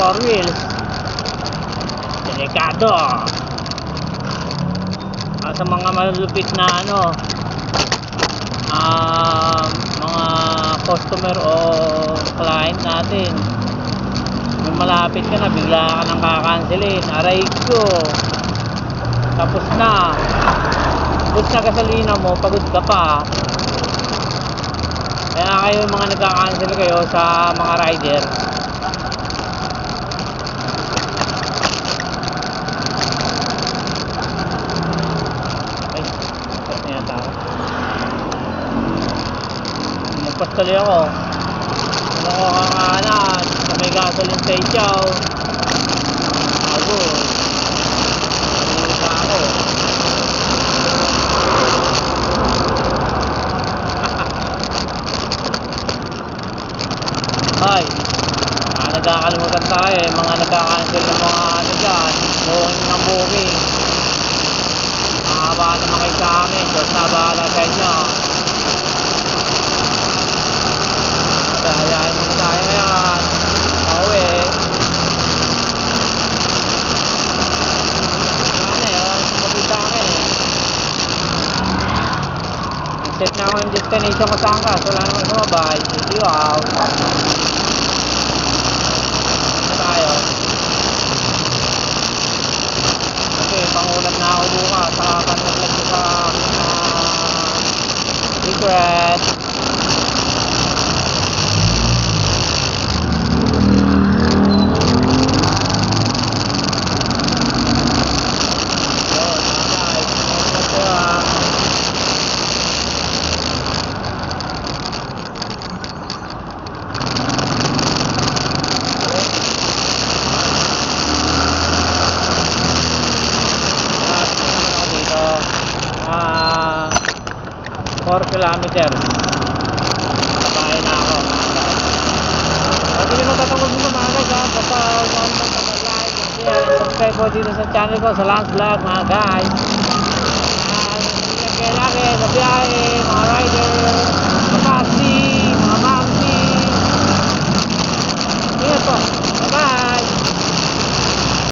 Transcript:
4 wheels. Delikado. Sa mga malulupit na mga customer o client natin, may malapit ka na, bigla ka nang kakanselin. Aray ko, tapos na gasolina mo, pagod ka pa. Kaya kayo mga nagka-cancel kayo sa mga rider, magpastali ako. Ano ko kakanan sa may gasoline station. Agos sa ako. Ay, nagkakalimutan tayo mga nagka-cancel ng mga dyan, booking. Mahaba naman kayo sa amin, Diyos na bahala sa inyo. Hayaan mo tayo ngayon. Pauwi. Mabita akin set na ako yung destination ko sa angkas. Wala naman sumabay. Hindi wow. Tayo. Okay, pangulat na ako bukas. Saka kanaglag ko sa secret. Ah, 4 kilometers. Kabahay na ako. Pwede nyo matatawag mo mga guys ha. Basta huwag mo mag-like, share, and subscribe po dito sa channel ko sa Lance Vlog mga guys. Lagi sa biyahe mga rider.